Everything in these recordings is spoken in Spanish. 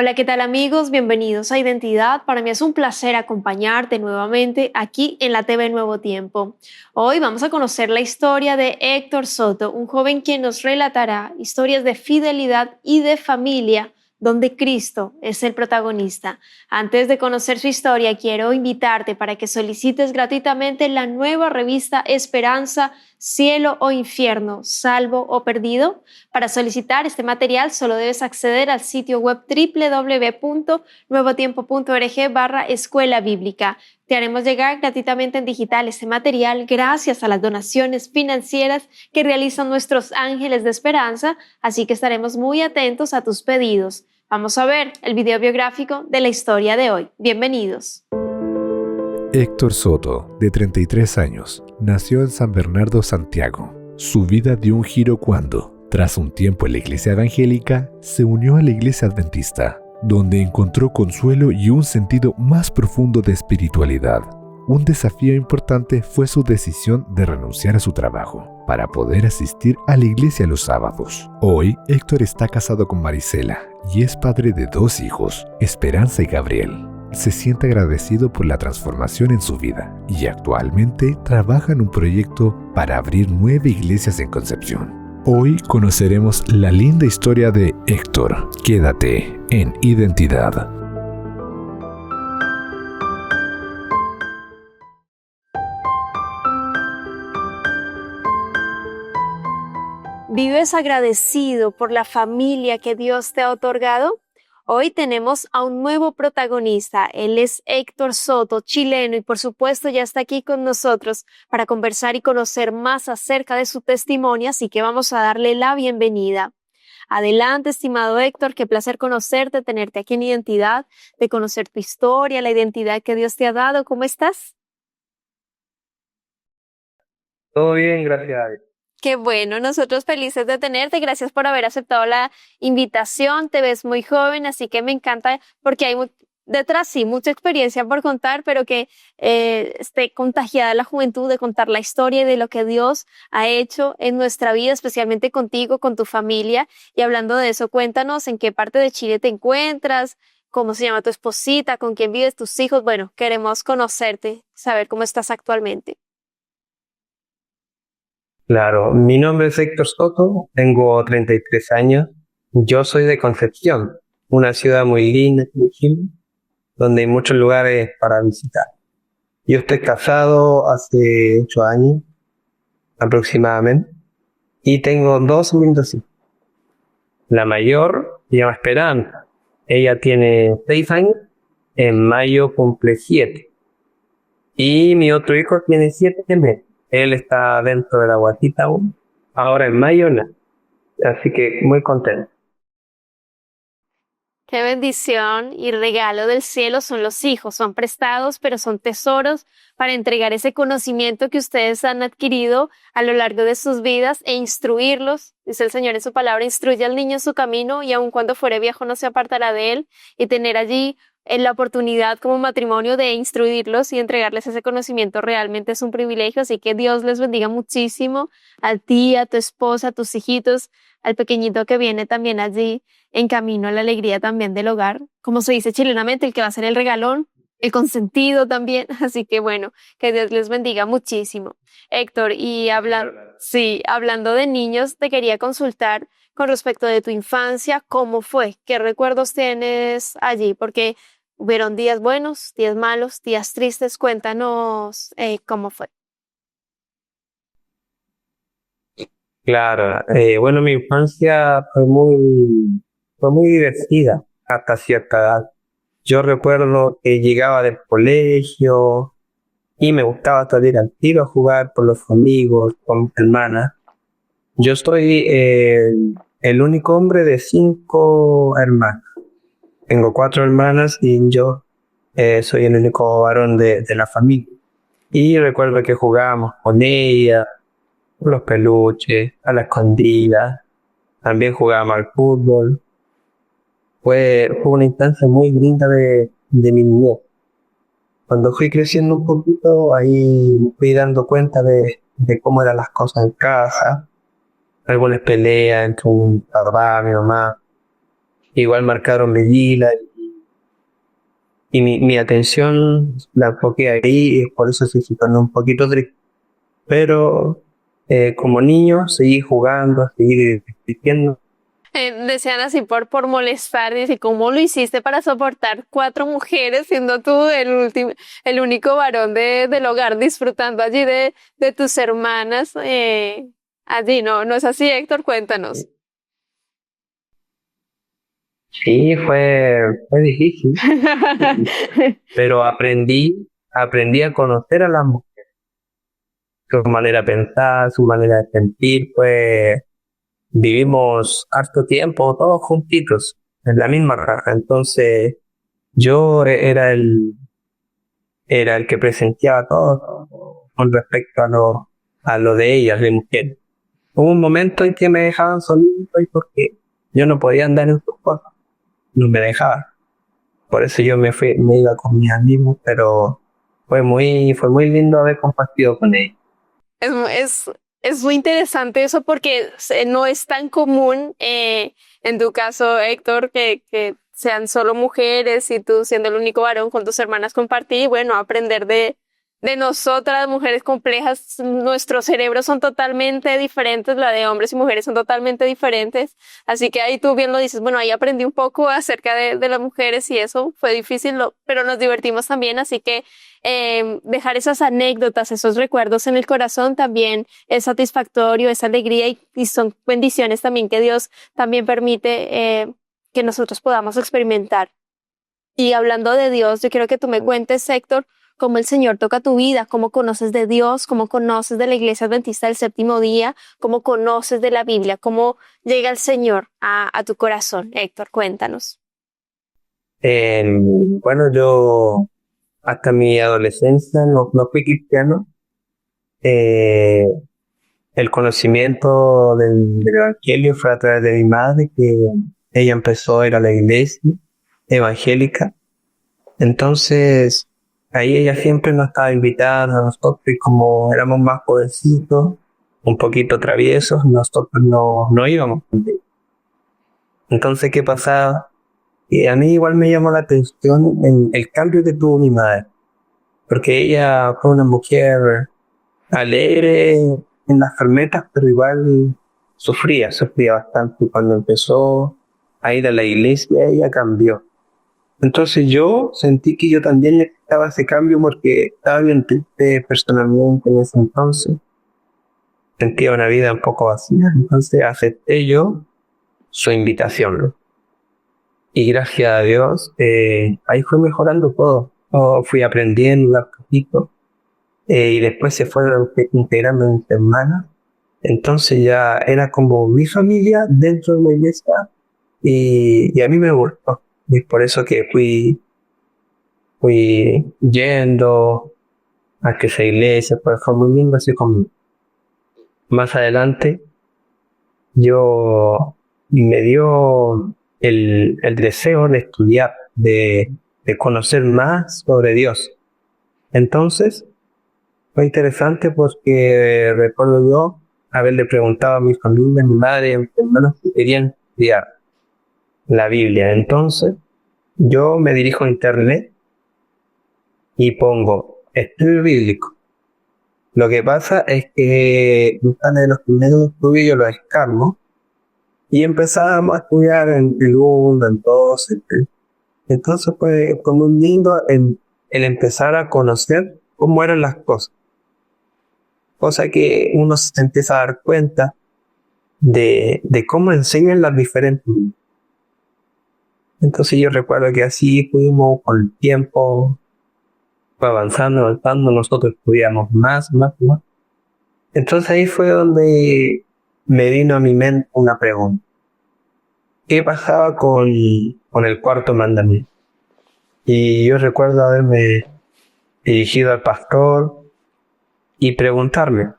Hola, ¿qué tal amigos? Bienvenidos a Identidad. Para mí es un placer acompañarte nuevamente aquí en la TV Nuevo Tiempo. Hoy vamos a conocer la historia de Héctor Soto, un joven quien nos relatará historias de fidelidad y de familia donde Cristo es el protagonista. Antes de conocer su historia, quiero invitarte para que solicites gratuitamente la nueva revista Esperanza, Cielo o Infierno, Salvo o Perdido. Para solicitar este material solo debes acceder al sitio web www.nuevotiempo.org/escuela bíblica. Te haremos llegar gratuitamente en digital este material gracias a las donaciones financieras que realizan nuestros ángeles de esperanza, así que estaremos muy atentos a tus pedidos. Vamos a ver el video biográfico de la historia de hoy. Bienvenidos. Héctor Soto, de 33 años, nació en San Bernardo, Santiago. Su vida dio un giro cuando, tras un tiempo en la iglesia evangélica, se unió a la iglesia adventista, donde encontró consuelo y un sentido más profundo de espiritualidad. Un desafío importante fue su decisión de renunciar a su trabajo para poder asistir a la iglesia los sábados. Hoy, Héctor está casado con Marisela y es padre de 2 hijos, Esperanza y Gabriel. Se siente agradecido por la transformación en su vida y actualmente trabaja en un proyecto para abrir 9 iglesias en Concepción. Hoy conoceremos la linda historia de Héctor. Quédate en Identidad. ¿Vives agradecido por la familia que Dios te ha otorgado? Hoy tenemos a un nuevo protagonista. Él es Héctor Soto, chileno, y por supuesto ya está aquí con nosotros para conversar y conocer más acerca de su testimonio, así que vamos a darle la bienvenida. Adelante, estimado Héctor, qué placer conocerte, tenerte aquí en Identidad, de conocer tu historia, la identidad que Dios te ha dado. ¿Cómo estás? Todo bien, gracias a Dios. Qué bueno, nosotros felices de tenerte. Gracias por haber aceptado la invitación. Te ves muy joven, así que me encanta porque hay detrás sí mucha experiencia por contar, pero que esté contagiada la juventud de contar la historia y de lo que Dios ha hecho en nuestra vida, especialmente contigo, con tu familia. Y hablando de eso, cuéntanos en qué parte de Chile te encuentras, cómo se llama tu esposita, con quién vives, tus hijos. Bueno, queremos conocerte, saber cómo estás actualmente. Claro, mi nombre es Héctor Soto, tengo 33 años. Yo soy de Concepción, una ciudad muy linda en Chile, donde hay muchos lugares para visitar. Yo estoy casado hace 8 años aproximadamente y tengo 2 lindos hijos. La mayor se llama Esperanza, ella tiene 6 años, en mayo cumple 7. Y mi otro hijo tiene 7 meses. Él está dentro de la guatita aún. Ahora en mayo no. Así que muy contento. Qué bendición y regalo del cielo son los hijos. Son prestados, pero son tesoros para entregar ese conocimiento que ustedes han adquirido a lo largo de sus vidas e instruirlos. Dice el Señor en su palabra, instruye al niño en su camino y aun cuando fuere viejo no se apartará de él. Y tener allí en la oportunidad como matrimonio de instruirlos y entregarles ese conocimiento realmente es un privilegio, así que Dios les bendiga muchísimo a ti, a tu esposa, a tus hijitos, al pequeñito que viene también allí en camino a la alegría también del hogar, como se dice chilenamente, el que va a ser el regalón, el consentido también, así que bueno, que Dios les bendiga muchísimo. Héctor, y hablando de niños, te quería consultar con respecto de tu infancia, ¿cómo fue? ¿Qué recuerdos tienes allí? Porque hubieron días buenos, días malos, días tristes. Cuéntanos cómo fue. Claro, bueno, mi infancia fue muy divertida hasta cierta edad. Yo recuerdo que llegaba del colegio y me gustaba salir al tiro a jugar con los amigos, con mis hermanas. Yo soy el único hombre de 5 hermanos. Tengo 4 hermanas y yo soy el único varón de la familia. Y recuerdo que jugábamos con ella, con los peluches, a la escondida. También jugábamos al fútbol. Fue una instancia muy linda de mi niñez. Cuando fui creciendo un poquito, ahí me fui dando cuenta de cómo eran las cosas en casa. Algunas peleas entre mi papá, mi mamá. igual marcaron mi vida y mi atención la enfoqué ahí y por eso se tornó un poquito triste. Pero como niño seguí jugando, seguí divirtiendo. Desean así por molestar, dice, ¿cómo lo hiciste para soportar cuatro mujeres siendo tú el único varón del hogar, disfrutando allí de tus hermanas? Allí, ¿no es así, Héctor? Cuéntanos. Sí, fue difícil, pero aprendí a conocer a las mujeres, su manera de pensar, su manera de sentir, pues vivimos harto tiempo todos juntitos en la misma casa. Entonces yo era el que presenciaba todo con respecto a lo de ellas, de mujeres. Hubo un momento en que me dejaban solito y porque yo no podía andar en sus cosas, no me dejaban. Por eso yo me iba con mis amigos, pero fue muy lindo haber compartido con ellos. Es, mu- es, es muy interesante eso porque no es tan común, en tu caso, Héctor, que sean solo mujeres y tú siendo el único varón con tus hermanas compartir y bueno, aprender de nosotras, mujeres complejas. Nuestros cerebros son totalmente diferentes, la de hombres y mujeres son totalmente diferentes. Así que ahí tú bien lo dices, bueno, ahí aprendí un poco acerca de las mujeres y eso fue difícil, pero nos divertimos también, así que dejar esas anécdotas, esos recuerdos en el corazón también es satisfactorio, es alegría y son bendiciones también que Dios también permite que nosotros podamos experimentar. Y hablando de Dios, yo quiero que tú me cuentes, Héctor, cómo el Señor toca tu vida, cómo conoces de Dios, cómo conoces de la Iglesia Adventista del Séptimo Día, cómo conoces de la Biblia, cómo llega el Señor a tu corazón. Héctor, cuéntanos. Bueno, yo hasta mi adolescencia no fui cristiano. Eh, el conocimiento del Evangelio fue a través de mi madre, que ella empezó a ir a la iglesia evangélica. Entonces, ahí ella siempre nos estaba invitando a nosotros y como éramos más jovencitos, un poquito traviesos, nosotros no íbamos. Entonces, ¿qué pasaba? Y a mí igual me llamó la atención el cambio que tuvo mi madre, porque ella fue una mujer alegre en las tormentas, pero igual sufría bastante. Cuando empezó a ir a la iglesia, ella cambió. Entonces yo sentí que yo también necesitaba ese cambio porque estaba bien triste personalmente en ese entonces. Sentía una vida un poco vacía, entonces acepté yo su invitación, ¿no? Y gracias a Dios, ahí fue mejorando todo. Fui aprendiendo de a poquito. Y después se fueron integrando mis hermanas. Entonces ya era como mi familia dentro de la iglesia y a mí me gustó. Y es por eso que fui yendo a que esa iglesia, pues fue muy lindo, así como más adelante yo me dio el deseo de estudiar, de conocer más sobre Dios. Entonces fue interesante porque recuerdo yo haberle preguntado a mi familia, a mi madre y a mis hermanos si querían estudiar la Biblia. Entonces yo me dirijo a internet y pongo estudio bíblico. Lo que pasa es que de los primeros estudios yo los descargo y empezábamos a estudiar en el 1, en 2. Entonces fue muy lindo el empezar a conocer cómo eran las cosas. Cosa que uno se empieza a dar cuenta de cómo enseñan las diferentes. Entonces yo recuerdo que así fuimos con el tiempo, fue avanzando, nosotros estudiamos más. Entonces ahí fue donde me vino a mi mente una pregunta. ¿Qué pasaba con el cuarto mandamiento? Y yo recuerdo haberme dirigido al pastor y preguntarme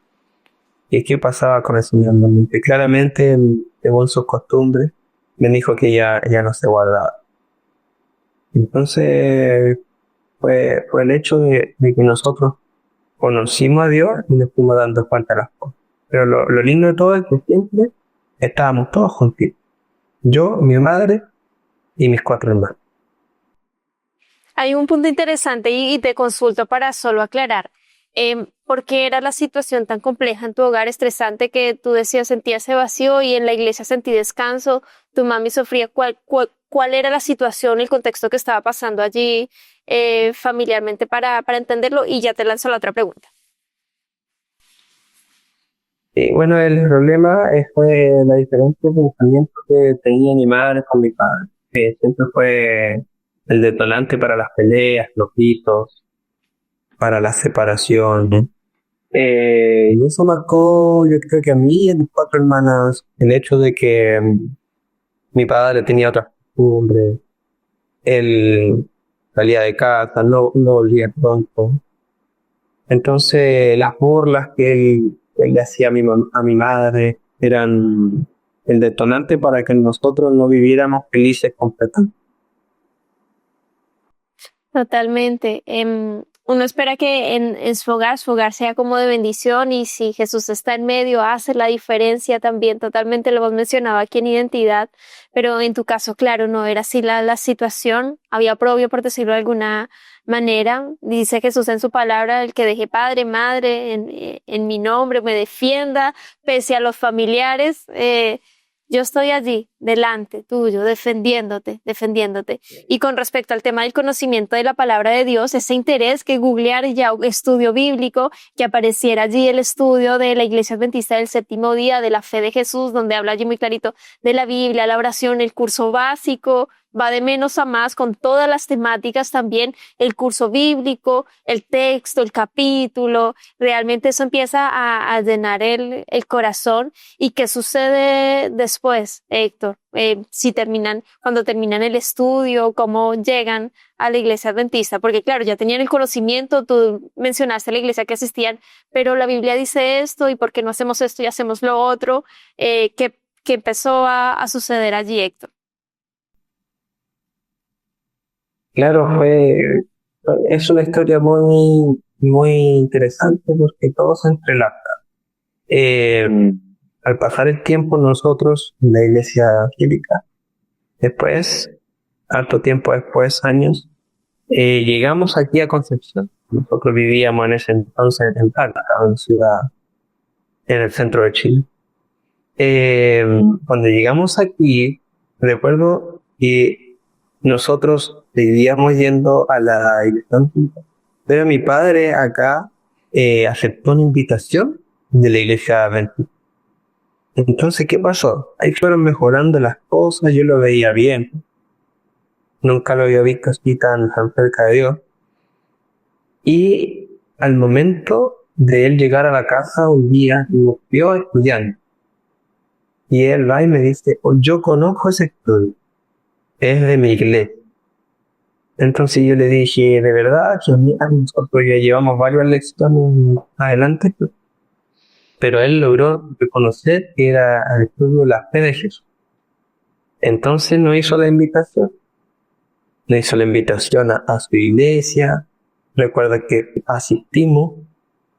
qué pasaba con ese mandamiento. Y claramente, según sus costumbres, me dijo que ya no se guardaba. Entonces fue el hecho de que nosotros conocimos a Dios y nos fuimos dando cuenta de las cosas. Pero lo lindo de todo es que siempre estábamos todos juntos. Yo, mi madre y mis 4 hermanos. Hay un punto interesante y te consulto para solo aclarar. ¿Por qué era la situación tan compleja en tu hogar, estresante, que tú decías sentía ese vacío y en la iglesia sentí descanso? Tu mami sufría. ¿Cuál era la situación, el contexto que estaba pasando allí familiarmente para entenderlo? Y ya te lanzo la otra pregunta. Y bueno, el problema fue la diferencia de pensamiento que tenía mi madre con mi padre, que siempre fue el detonante para las peleas, los gritos, para la separación, ¿no? Y eso marcó, yo creo que a mí y a mis 4 hermanas, el hecho de que mi padre tenía otras costumbres, él salía de casa, no volvía pronto. Entonces, las burlas que él le hacía a mi madre eran el detonante para que nosotros no viviéramos felices completamente. Totalmente. Uno espera que en su hogar sea como de bendición, y si Jesús está en medio, hace la diferencia también. Totalmente lo hemos mencionado aquí en Identidad, pero en tu caso, claro, no era así la situación. Había oprobio, por decirlo de alguna manera. Dice Jesús en su palabra: el que deje padre, madre, en mi nombre, me defienda, pese a los familiares. Yo estoy allí, delante tuyo, defendiéndote. Y con respecto al tema del conocimiento de la palabra de Dios, ese interés que googlear ya un estudio bíblico, que apareciera allí el estudio de la Iglesia Adventista del Séptimo Día, de la fe de Jesús, donde habla allí muy clarito de la Biblia, la oración, el curso básico, va de menos a más con todas las temáticas también, el curso bíblico, el texto, el capítulo. Realmente eso empieza a llenar el corazón. ¿Y qué sucede después, Héctor? Cuando terminan el estudio, ¿cómo llegan a la iglesia adventista? Porque claro, ya tenían el conocimiento, tú mencionaste la iglesia que asistían, pero la Biblia dice esto, y ¿por qué no hacemos esto y hacemos lo otro? ¿Qué empezó a suceder allí, Héctor? Claro, es una historia muy interesante porque todo se entrelaza. Eh, Al pasar el tiempo, nosotros en la iglesia angélica, después, harto tiempo después, años, llegamos aquí a Concepción. Nosotros vivíamos en ese entonces en Talca, una ciudad en el centro de Chile. Cuando llegamos aquí, recuerdo que nosotros seguíamos yendo a la iglesia angélica, pero mi padre acá aceptó una invitación de la iglesia adventista. Entonces, ¿qué pasó? Ahí fueron mejorando las cosas, yo lo veía bien. Nunca lo había visto así tan cerca de Dios. Y al momento de él llegar a la casa un día, nos vio estudiando. Y él va y me dice: "Oh, yo conozco ese estudio, es de mi iglesia". Entonces yo le dije: "¿De verdad?". Que nosotros ya llevamos varias lecciones adelante, pero él logró reconocer que era el estudio de la fe de Jesús. Entonces nos hizo la invitación. Le hizo la invitación a su iglesia. Recuerda que asistimos.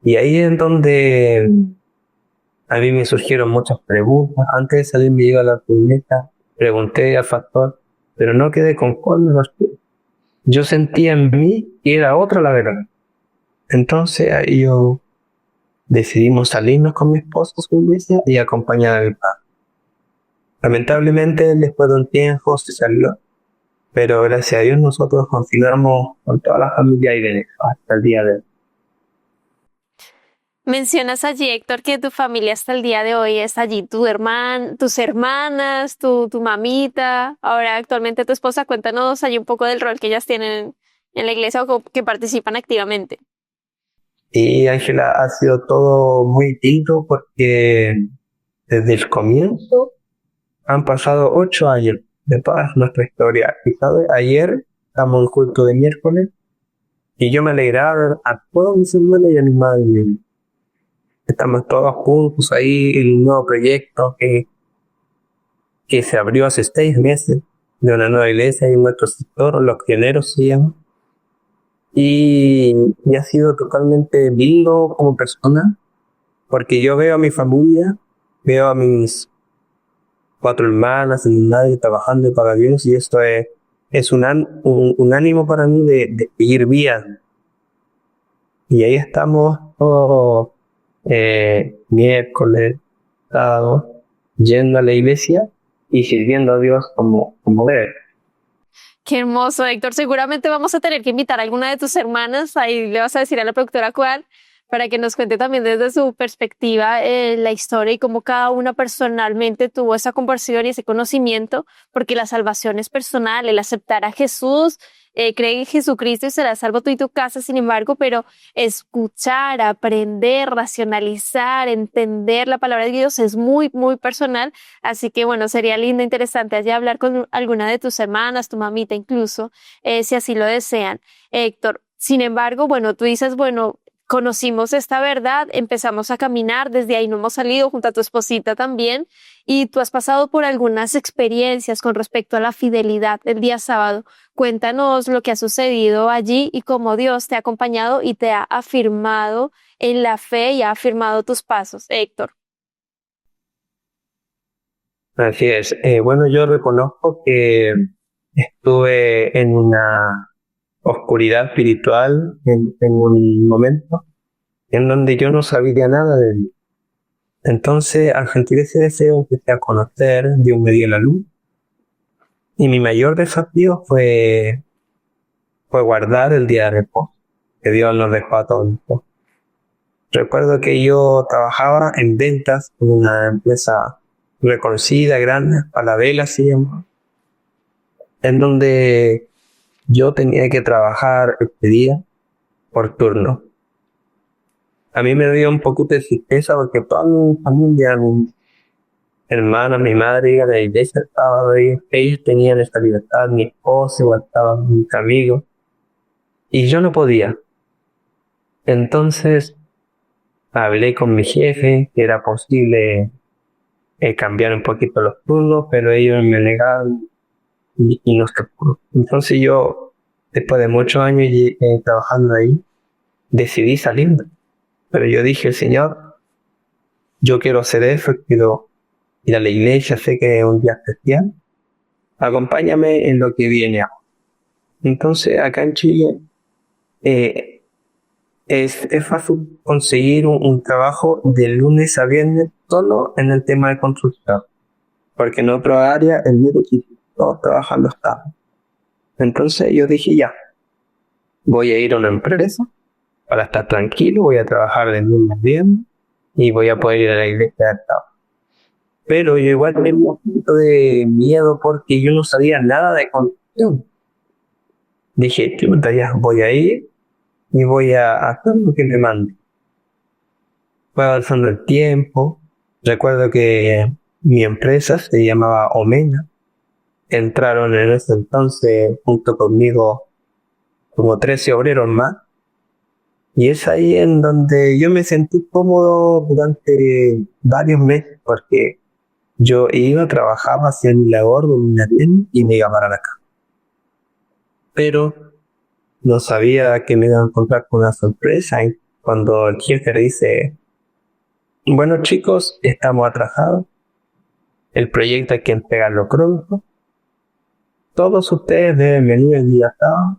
Y ahí es donde a mí me surgieron muchas preguntas. Antes de salir me iba a la iglesia, pregunté al pastor, pero no quedé conforme porque yo sentía en mí que era otra la verdad. Entonces ahí yo decidimos salirnos con mi esposo a su iglesia y acompañar a mi padre. Lamentablemente, después de un tiempo se salió, pero gracias a Dios nosotros continuamos con toda la familia y hasta el día de hoy. Mencionas allí, Héctor, que tu familia hasta el día de hoy es allí, tus hermanas, tu mamita, ahora actualmente tu esposa. Cuéntanos allí un poco del rol que ellas tienen en la iglesia, o que participan activamente. Y Ángela, ha sido todo muy lindo porque desde el comienzo han pasado 8 años de toda nuestra historia. Y sabes, ayer estamos en culto de miércoles y yo me alegraba a todos mis hermanos y a mi madre. Estamos todos juntos ahí en un nuevo proyecto que se abrió hace 6 meses de una nueva iglesia en nuestro sector, Los Pioneros se llama. Y ha sido totalmente lindo como persona, porque yo veo a mi familia, veo a 4 hermanas, y nadie trabajando para Dios, y esto es un ánimo para mí de seguir bien. Y ahí estamos todos miércoles, sábado, yendo a la iglesia y sirviendo a Dios como debe. Qué hermoso, Héctor. Seguramente vamos a tener que invitar a alguna de tus hermanas. Ahí le vas a decir a la productora cuál, para que nos cuente también desde su perspectiva la historia y cómo cada una personalmente tuvo esa conversión y ese conocimiento, porque la salvación es personal, el aceptar a Jesús, cree en Jesucristo y serás salvo tú y tu casa, sin embargo, pero escuchar, aprender, racionalizar, entender la palabra de Dios es muy, muy personal. Así que bueno, sería lindo, interesante allá hablar con alguna de tus hermanas, tu mamita incluso, si así lo desean. Héctor, sin embargo, bueno, tú dices, bueno, conocimos esta verdad, empezamos a caminar, desde ahí no hemos salido, junto a tu esposita también, y tú has pasado por algunas experiencias con respecto a la fidelidad del día sábado. Cuéntanos lo que ha sucedido allí y cómo Dios te ha acompañado y te ha afirmado en la fe y ha afirmado tus pasos, Héctor. Así es. Bueno, yo reconozco que estuve en una oscuridad espiritual en un momento en donde yo no sabía nada de Dios. Entonces, al sentir ese deseo, empecé a conocer, Dios me dio la luz, y mi mayor desafío fue guardar el día de reposo, que Dios nos dejó a todos. Recuerdo que yo trabajaba en ventas en una empresa reconocida, grande, Falabella se llama, en donde yo tenía que trabajar este día por turno. A mí me dio un poco de tristeza porque toda mi familia, mi hermana, mi madre iban a la iglesia el sábado, y ellos tenían esta libertad, mi esposo, igual estaban mis amigos, y yo no podía. Entonces hablé con mi jefe que era posible cambiar un poquito los turnos, pero ellos me negaban y no se pudo. Entonces yo, después de muchos años trabajando ahí, decidí salir. Pero yo dije, Señor, yo quiero hacer eso, quiero ir a la iglesia, sé que es un día especial, acompáñame en lo que viene ahora. Entonces acá en Chile es fácil conseguir un trabajo de lunes a viernes solo en el tema de construcción, porque en otra área el mismo sitio, todos trabajando está. Entonces yo dije, ya, voy a ir a una empresa para estar tranquilo, voy a trabajar de lunes a viernes y voy a poder ir a la iglesia de sábado. Pero yo igual tenía un poquito de miedo porque yo no sabía nada de construcción. Dije, ya voy a ir y voy a hacer lo que me mande. Fue avanzando el tiempo. Recuerdo que mi empresa se llamaba Omena. Entraron en ese entonces junto conmigo como 13 obreros más. Y es ahí en donde yo me sentí cómodo durante varios meses, porque yo iba, trabajaba, hacía mi labor, dormía bien y me iba para la casa. Pero no sabía que me iba a encontrar con una sorpresa. Y cuando el jefe dice, bueno chicos, estamos atrasados, el proyecto hay que entregarlo pronto, todos ustedes deben venir el día sábado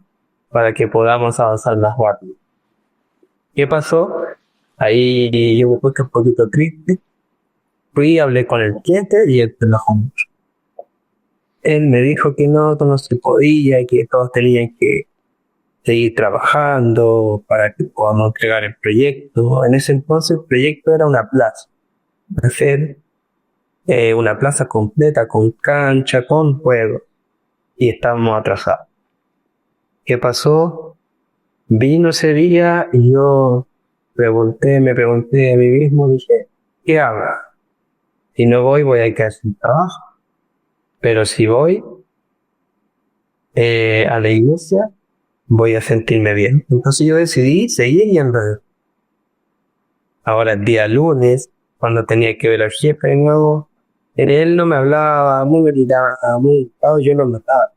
para que podamos avanzar más rápido. ¿Qué pasó? Ahí yo me puse un poquito triste. Fui, hablé con el cliente y él se enojó mucho. Él me dijo que no se podía y que todos tenían que seguir trabajando para que podamos entregar el proyecto. En ese entonces el proyecto era una plaza. Hacer una plaza completa con cancha, con juego. Y estábamos atrasados. ¿Qué pasó? Vino ese día y yo me pregunté a mí mismo, dije, ¿qué hago? Si no voy a quedar sin trabajo. Pero si voy a la iglesia, voy a sentirme bien. Entonces yo decidí seguir yendo. Ahora el día lunes, cuando tenía que ver al jefe de nuevo, él no me hablaba, muy gritaba, muy gritado, yo no me notaba.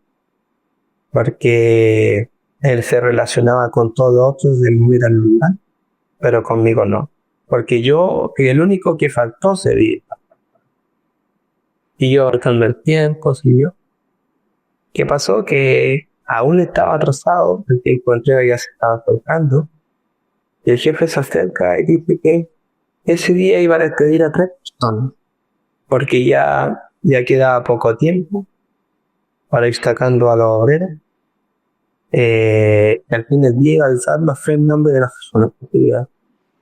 Porque él se relacionaba con todos los otros de muy al lugar, pero conmigo no. Porque yo fui el único que faltó ese día. Y yo marcando el tiempo, siguió. ¿Qué pasó? Que aún estaba atrasado, el tiempo de entrega ya se estaba acercando. Y el jefe se acerca y dice que ese día iba a despedir a 3 personas, porque ya quedaba poco tiempo para ir sacando a los obreros. Al fin del día iba a alzar los 3 nombres de las personas.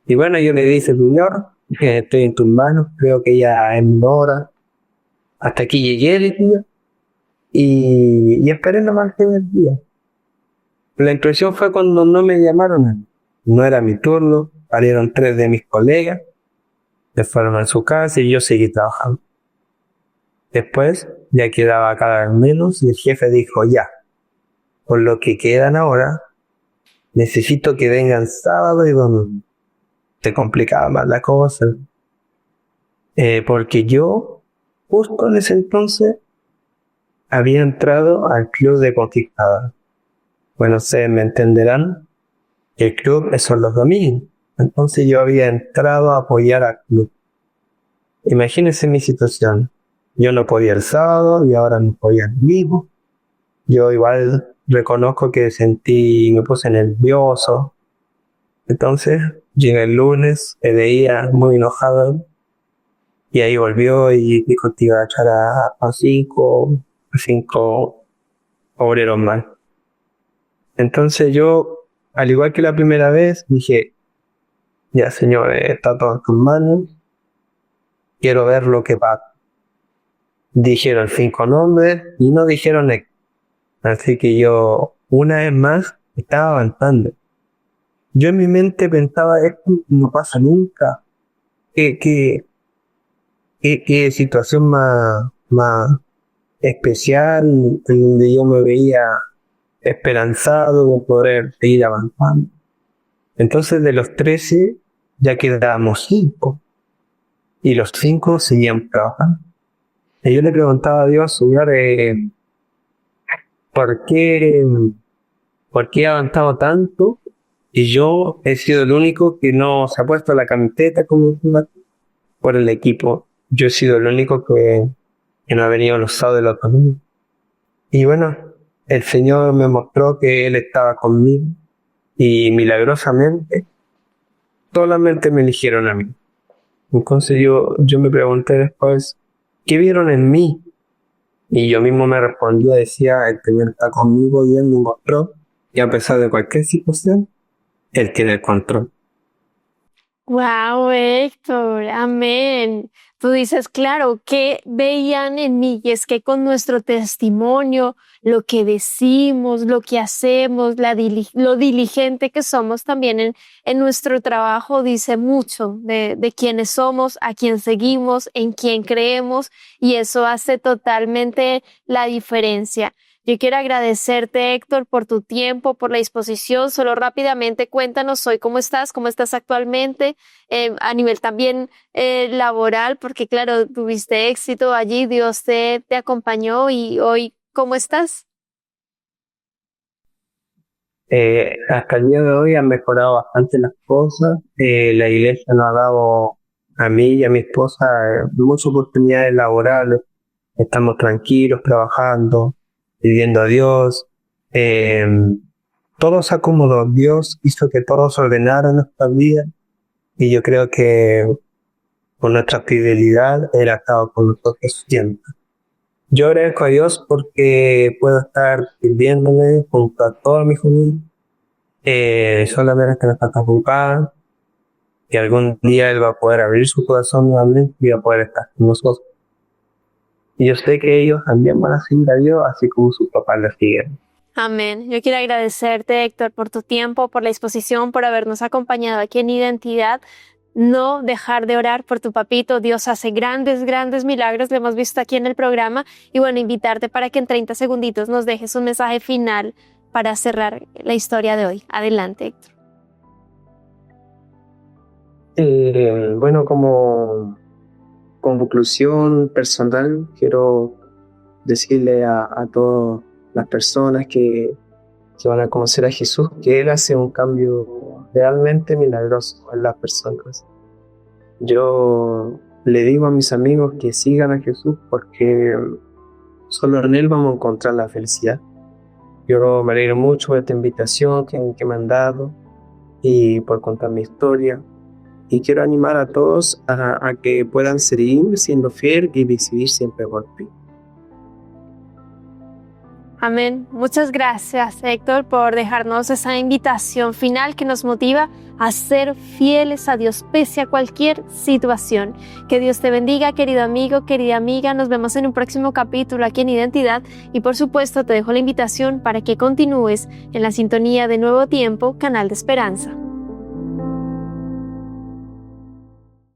Y bueno, yo le dije, Señor, que estoy en tus manos, creo que ya es mi hora. Hasta aquí llegué, decía, y esperé nomás que el día. La impresión fue cuando no me llamaron. No era mi turno, salieron 3 de mis colegas, se fueron a su casa y yo seguí trabajando. Después ya quedaba cada vez menos y el jefe dijo, ya, por lo que quedan ahora, necesito que vengan sábado y domingo. Se complicaba más la cosa, porque yo, justo en ese entonces, había entrado al club de conquistadores. Bueno, ustedes me entenderán, el club son los domingos. Entonces yo había entrado a apoyar al club. Imagínense mi situación. Yo no podía el sábado y ahora no podía el domingo. Yo igual reconozco que me puse nervioso. Entonces llegué el lunes, me veía muy enojado y ahí volvió y dijo que iba a echar a cinco obreros más. Entonces yo, al igual que la primera vez, dije, ya señor, está todo en tus manos, quiero ver lo que pasa. Dijeron 5 nombres y no dijeron Héctor. Así que yo, una vez más, estaba avanzando. Yo en mi mente pensaba, esto no pasa nunca. ¿Qué situación más especial en donde yo me veía esperanzado de poder seguir avanzando? Entonces de los 13 ya quedábamos 5 y los 5 seguían trabajando. Y yo le preguntaba a Dios, Señor, ¿por qué he avanzado tanto? Y yo he sido el único que no se ha puesto la camiseta como por el equipo. Yo he sido el único que no ha venido los sábados de la autonomía. Y bueno, el Señor me mostró que Él estaba conmigo y milagrosamente solamente me eligieron a mí. Entonces yo me pregunté después, ¿qué vieron en mí? Y yo mismo me respondía, decía, el Señor está conmigo y Él me mostró, y a pesar de cualquier situación, Él tiene el control. Wow, Héctor, amén. Tú dices, claro, ¿qué veían en mí? Y es que con nuestro testimonio, lo que decimos, lo que hacemos, lo diligente que somos también en nuestro trabajo, dice mucho de quiénes somos, a quién seguimos, en quién creemos, y eso hace totalmente la diferencia. Yo quiero agradecerte, Héctor, por tu tiempo, por la disposición. Solo rápidamente cuéntanos hoy cómo estás actualmente, a nivel también laboral, porque claro, tuviste éxito allí, Dios te acompañó y hoy, ¿cómo estás? Hasta el día de hoy han mejorado bastante las cosas. La iglesia nos ha dado a mí y a mi esposa muchas oportunidades laborales. Estamos tranquilos, trabajando, pidiendo a Dios. Todo se acomodó. Dios hizo que todo se ordenara en nuestra vida y yo creo que por nuestra fidelidad Él ha estado con nosotros siempre. Yo agradezco a Dios porque puedo estar sirviéndole junto a toda mi familia. Solamente nos falta preocupar que algún día Él va a poder abrir su corazón nuevamente y va a poder estar con nosotros. Y yo sé que ellos también van a seguir a Dios así como sus papás le siguen. Amén. Yo quiero agradecerte, Héctor, por tu tiempo, por la disposición, por habernos acompañado aquí en Identidad. No dejar de orar por tu papito. Dios hace grandes, grandes milagros. Lo hemos visto aquí en el programa. Y bueno, invitarte para que en 30 segunditos nos dejes un mensaje final para cerrar la historia de hoy. Adelante, Héctor. Bueno, como conclusión personal, quiero decirle a todas las personas que van a conocer a Jesús que Él hace un cambio realmente milagroso en las personas. Yo le digo a mis amigos que sigan a Jesús porque solo en Él vamos a encontrar la felicidad. Yo me alegro mucho de esta invitación que me han dado y por contar mi historia. Y quiero animar a todos a que puedan seguir siendo fieles y decidir siempre por ti. Amén. Muchas gracias, Héctor, por dejarnos esa invitación final que nos motiva a ser fieles a Dios pese a cualquier situación. Que Dios te bendiga, querido amigo, querida amiga. Nos vemos en un próximo capítulo aquí en Identidad y por supuesto te dejo la invitación para que continúes en la sintonía de Nuevo Tiempo, Canal de Esperanza.